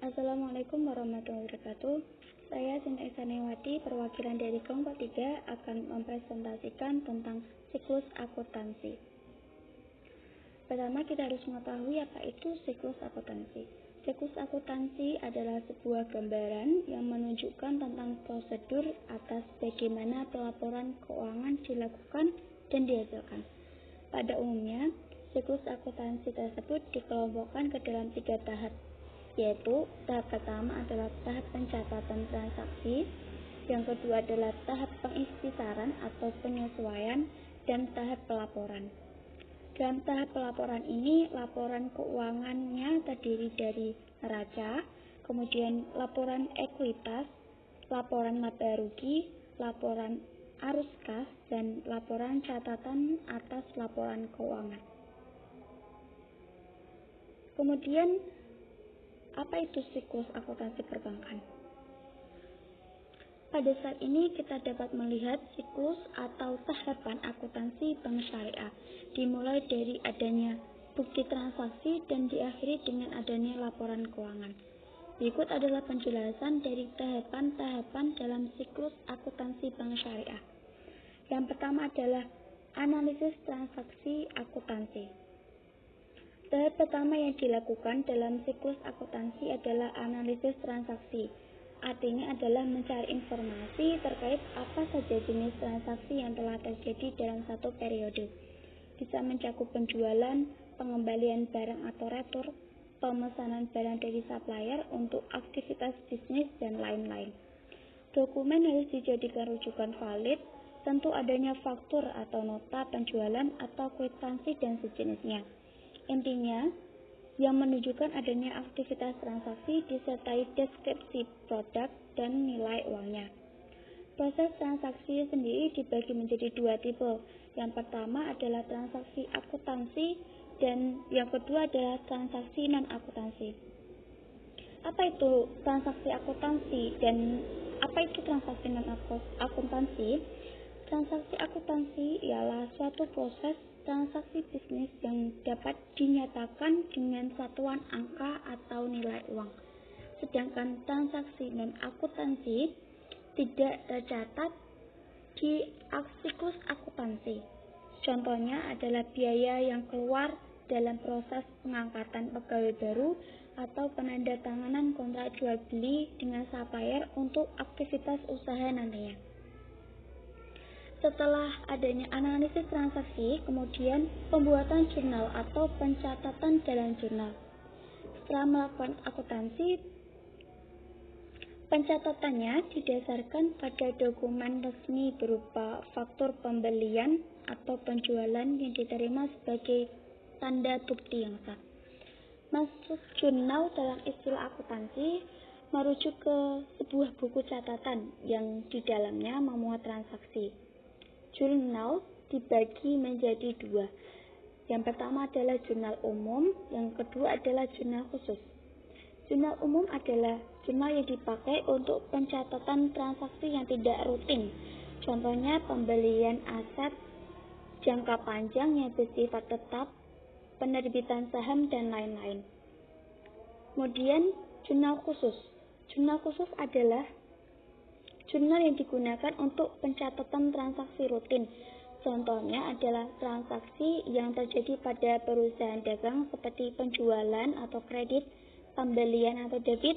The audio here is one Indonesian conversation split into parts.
Assalamualaikum warahmatullahi wabarakatuh. Saya Sinta Isaniwati, perwakilan dari kelompok 3 akan mempresentasikan tentang siklus akuntansi. Pertama, kita harus mengetahui apa itu siklus akuntansi. Siklus akuntansi adalah sebuah gambaran yang menunjukkan tentang prosedur atas bagaimana pelaporan keuangan dilakukan dan dihasilkan. Pada umumnya, siklus akuntansi tersebut dikelompokkan ke dalam 3 tahap, yaitu tahap pertama adalah tahap pencatatan transaksi, yang kedua adalah tahap pengikhtisaran atau penyesuaian, dan tahap pelaporan. Dalam tahap pelaporan ini, laporan keuangannya terdiri dari neraca, kemudian laporan ekuitas, laporan laba rugi, laporan arus kas, dan laporan catatan atas laporan keuangan. Kemudian, apa itu siklus akuntansi perbankan? Pada saat ini kita dapat melihat siklus atau tahapan akuntansi bank syariah, dimulai dari adanya bukti transaksi dan diakhiri dengan adanya laporan keuangan. Berikut adalah penjelasan dari tahapan-tahapan dalam siklus akuntansi bank syariah. Yang pertama adalah analisis transaksi akuntansi. Tahap pertama yang dilakukan dalam siklus akuntansi adalah analisis transaksi. Artinya adalah mencari informasi terkait apa saja jenis transaksi yang telah terjadi dalam satu periode. Bisa mencakup penjualan, pengembalian barang atau retur, pemesanan barang dari supplier untuk aktivitas bisnis, dan lain-lain. Dokumen harus dijadikan rujukan valid, tentu adanya faktur atau nota penjualan atau kwitansi dan sejenisnya. Intinya, yang menunjukkan adanya aktivitas transaksi disertai deskripsi produk dan nilai uangnya. Proses transaksi sendiri dibagi menjadi 2 tipe. Yang pertama adalah transaksi akuntansi dan yang kedua adalah transaksi non-akuntansi. Apa itu transaksi akuntansi dan apa itu transaksi non-akuntansi? Transaksi akuntansi ialah suatu proses transaksi bisnis yang dapat dinyatakan dengan satuan angka atau nilai uang. Sedangkan transaksi non-akuntansi tidak tercatat di siklus akuntansi. Contohnya adalah biaya yang keluar dalam proses pengangkatan pegawai baru atau penandatanganan kontrak jual beli dengan supplier untuk aktivitas usaha nantinya. Setelah adanya analisis transaksi, kemudian pembuatan jurnal atau pencatatan dalam jurnal. Setelah melakukan akuntansi, pencatatannya didasarkan pada dokumen resmi berupa faktur pembelian atau penjualan yang diterima sebagai tanda bukti yang sah. Masuk jurnal dalam istilah akuntansi merujuk ke sebuah buku catatan yang di dalamnya memuat transaksi. Jurnal dibagi menjadi 2. Yang pertama adalah jurnal umum, yang kedua adalah jurnal khusus. Jurnal umum adalah jurnal yang dipakai untuk pencatatan transaksi yang tidak rutin. Contohnya pembelian aset jangka panjang yang bersifat tetap, penerbitan saham, dan lain-lain. Kemudian jurnal khusus. Jurnal khusus adalah jurnal yang digunakan untuk pencatatan transaksi rutin. Contohnya adalah transaksi yang terjadi pada perusahaan dagang seperti penjualan atau kredit, pembelian atau debit,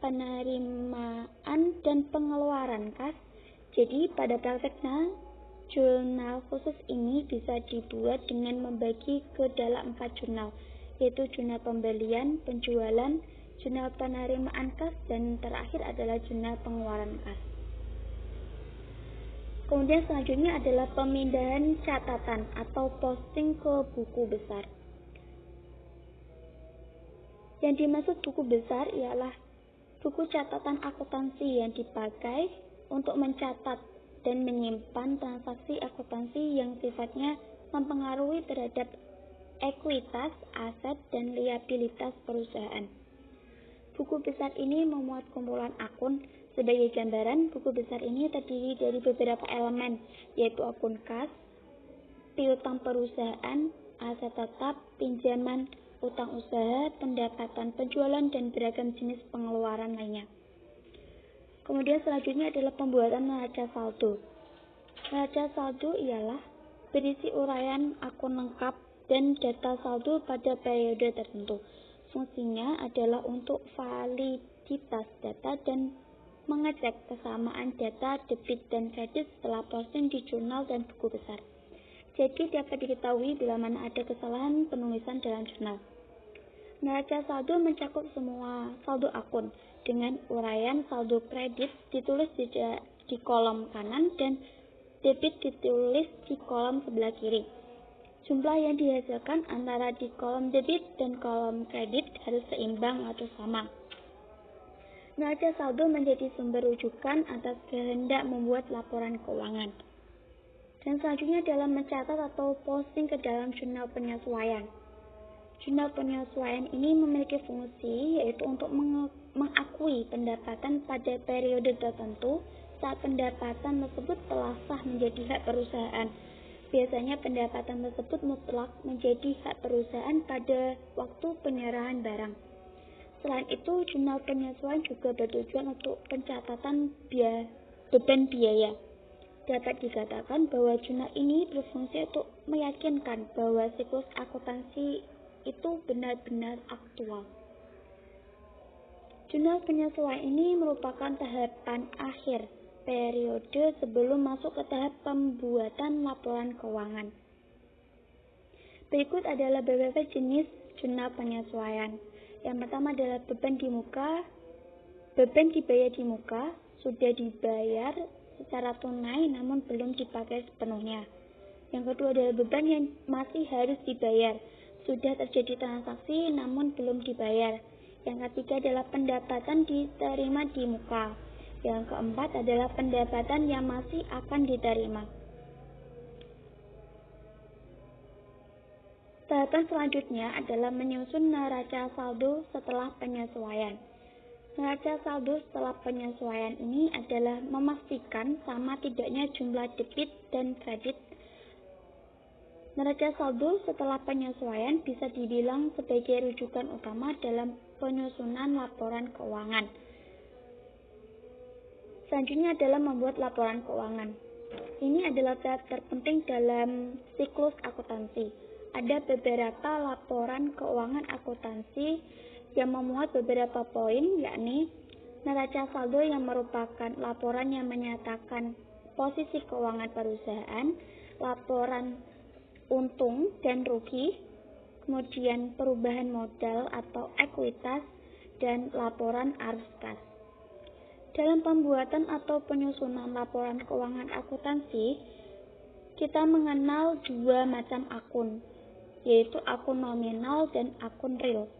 penerimaan dan pengeluaran kas. Jadi pada prakteknya, jurnal khusus ini bisa dibuat dengan membagi ke dalam 4 jurnal, yaitu jurnal pembelian, penjualan, jurnal penerimaan kas, dan terakhir adalah jurnal pengeluaran kas. Kemudian selanjutnya adalah pemindahan catatan atau posting ke buku besar. Yang dimaksud buku besar ialah buku catatan akuntansi yang dipakai untuk mencatat dan menyimpan transaksi akuntansi yang sifatnya mempengaruhi terhadap ekuitas, aset, dan liabilitas perusahaan. Buku besar ini memuat kumpulan akun. Sebagai gambaran, buku besar ini terdiri dari beberapa elemen, yaitu akun kas, piutang perusahaan, aset tetap, pinjaman, utang usaha, pendapatan penjualan, dan beragam jenis pengeluaran lainnya. Kemudian selanjutnya adalah pembuatan neraca saldo. Neraca saldo ialah berisi uraian akun lengkap dan data saldo pada periode tertentu. Fungsinya adalah untuk validitas data dan mengecek kesamaan data debit dan kredit setelah posting di jurnal dan buku besar. Jadi dapat diketahui bila mana ada kesalahan penulisan dalam jurnal. Neraca saldo mencakup semua saldo akun dengan uraian saldo kredit ditulis di kolom kanan dan debit ditulis di kolom sebelah kiri. Jumlah yang dihasilkan antara di kolom debit dan kolom kredit harus seimbang atau sama. Neraca saldo menjadi sumber rujukan atas kehendak membuat laporan keuangan. Dan selanjutnya adalah mencatat atau posting ke dalam jurnal penyesuaian. Jurnal penyesuaian ini memiliki fungsi yaitu untuk mengakui pendapatan pada periode tertentu saat pendapatan tersebut telah sah menjadi hak perusahaan. Biasanya pendapatan tersebut mutlak menjadi hak perusahaan pada waktu penyerahan barang. Selain itu, jurnal penyesuaian juga bertujuan untuk pencatatan beban biaya. Dapat dikatakan bahwa jurnal ini berfungsi untuk meyakinkan bahwa siklus akuntansi itu benar-benar aktual. Jurnal penyesuaian ini merupakan tahapan akhir periode sebelum masuk ke tahap pembuatan laporan keuangan. Berikut adalah beberapa jenis jurnal penyesuaian. Yang pertama adalah beban dibayar di muka, sudah dibayar secara tunai namun belum dipakai sepenuhnya. Yang kedua adalah beban yang masih harus dibayar, sudah terjadi transaksi namun belum dibayar. Yang ketiga adalah pendapatan diterima di muka. Yang keempat adalah pendapatan yang masih akan diterima. Tahapan selanjutnya adalah menyusun neraca saldo setelah penyesuaian. Neraca saldo setelah penyesuaian ini adalah memastikan sama tidaknya jumlah debit dan kredit. Neraca saldo setelah penyesuaian bisa dibilang sebagai rujukan utama dalam penyusunan laporan keuangan. Selanjutnya adalah membuat laporan keuangan. Ini adalah tahap terpenting dalam siklus akuntansi. Ada beberapa laporan keuangan akuntansi yang memuat beberapa poin, yakni neraca saldo yang merupakan laporan yang menyatakan posisi keuangan perusahaan, laporan untung dan rugi, kemudian perubahan modal atau ekuitas, dan laporan arus kas. Dalam pembuatan atau penyusunan laporan keuangan akuntansi, kita mengenal dua macam akun, yaitu akun nominal dan akun real.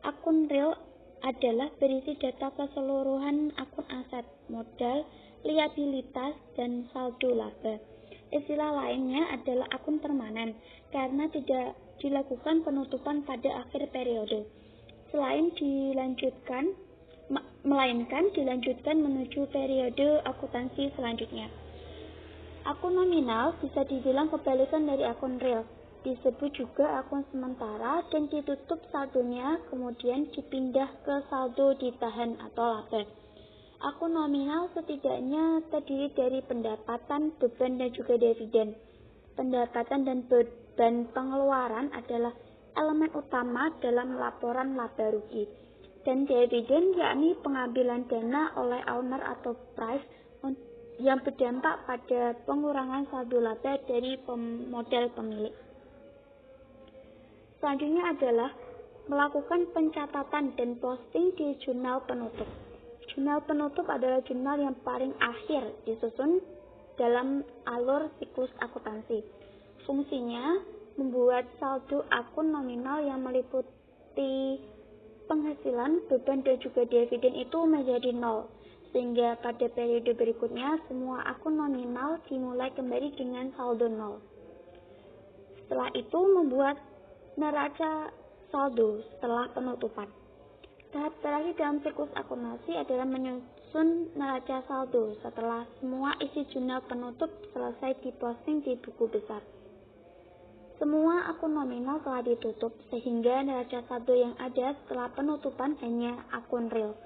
Akun real adalah berisi data keseluruhan akun aset, modal, liabilitas, dan saldo laba. Istilah lainnya adalah akun permanen, karena tidak dilakukan penutupan pada akhir periode, melainkan dilanjutkan menuju periode akuntansi selanjutnya. Akun nominal bisa dibilang kebalikan dari akun real. Disebut juga akun sementara dan ditutup saldonya kemudian dipindah ke saldo ditahan atau laba. Akun nominal setidaknya terdiri dari pendapatan, beban, dan juga dividen. Pendapatan dan beban pengeluaran adalah elemen utama dalam laporan laba rugi. Dan dividen yakni pengambilan dana oleh owner atau price yang berdampak pada pengurangan saldo laba dari modal pemilik. Selanjutnya adalah melakukan pencatatan dan posting di jurnal penutup. Jurnal penutup adalah jurnal yang paling akhir disusun dalam alur siklus akuntansi. Fungsinya membuat saldo akun nominal yang meliputi penghasilan, beban, dan juga dividen itu menjadi nol, sehingga pada periode berikutnya semua akun nominal dimulai kembali dengan saldo nol. Setelah itu membuat neraca saldo setelah penutupan. Tahap terakhir dalam siklus akuntansi adalah menyusun neraca saldo setelah semua isi jurnal penutup selesai diposting di buku besar. Semua akun nominal telah ditutup, sehingga neraca saldo yang ada setelah penutupan hanya akun real.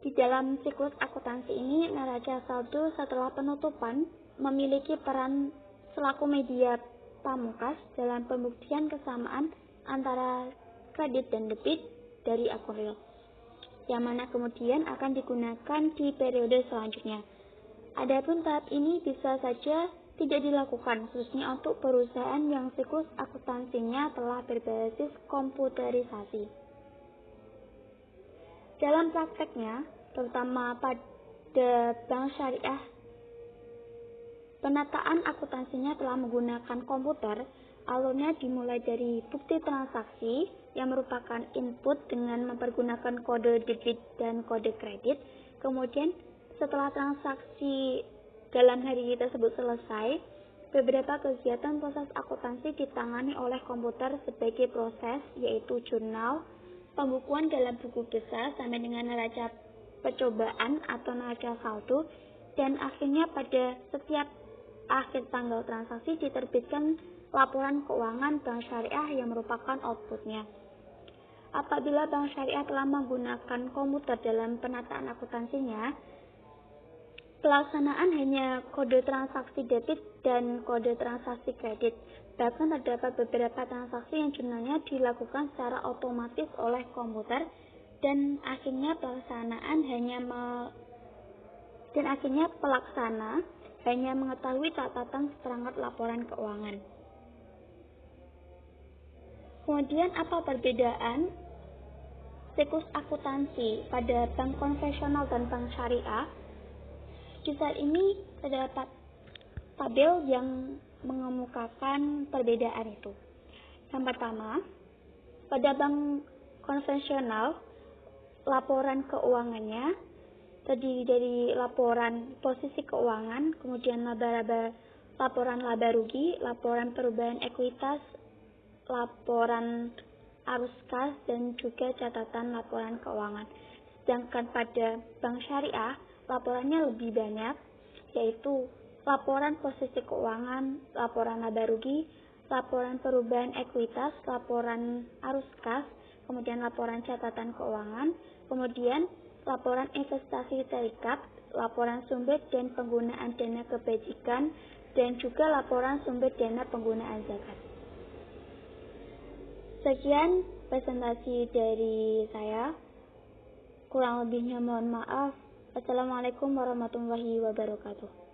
Di dalam siklus akuntansi ini, neraca saldo setelah penutupan memiliki peran selaku media pamungkas dalam pembuktian kesamaan antara kredit dan debit dari akun real, yang mana kemudian akan digunakan di periode selanjutnya. Adapun tahap ini bisa saja tidak dilakukan, khususnya untuk perusahaan yang siklus akuntansinya telah berbasis komputerisasi. Dalam prakteknya, terutama pada bank syariah, penataan akuntansinya telah menggunakan komputer. Alurnya dimulai dari bukti transaksi yang merupakan input dengan mempergunakan kode debit dan kode kredit. Kemudian setelah transaksi dalam hari tersebut selesai, beberapa kegiatan proses akuntansi ditangani oleh komputer sebagai proses, yaitu jurnal, pembukuan dalam buku besar sampai dengan neraca percobaan atau neraca saldo, dan akhirnya pada setiap akhir tanggal transaksi diterbitkan laporan keuangan bank syariah yang merupakan outputnya. Apabila bank syariah telah menggunakan komputer dalam penataan akuntansinya, pelaksanaan hanya kode transaksi debit dan kode transaksi kredit. Bahkan terdapat beberapa transaksi yang jurnalnya dilakukan secara otomatis oleh komputer dan akhirnya pelaksana hanya mengetahui catatan seperangkat laporan keuangan. Kemudian apa perbedaan siklus akuntansi pada bank konvensional dan bank syariah? Di slide ini terdapat tabel yang mengemukakan perbedaan itu. Yang pertama, pada bank konvensional, laporan keuangannya terdiri dari laporan posisi keuangan, kemudian laporan laba rugi, laporan perubahan ekuitas, laporan arus kas, dan juga catatan laporan keuangan. Sedangkan pada bank syariah, laporannya lebih banyak, yaitu laporan posisi keuangan, laporan laba rugi, laporan perubahan ekuitas, laporan arus kas, kemudian laporan catatan keuangan, kemudian laporan investasi terikat, laporan sumber dan penggunaan dana kebajikan, dan juga laporan sumber dana penggunaan zakat. Sekian presentasi dari saya. Kurang lebihnya mohon maaf. Assalamualaikum warahmatullahi wabarakatuh.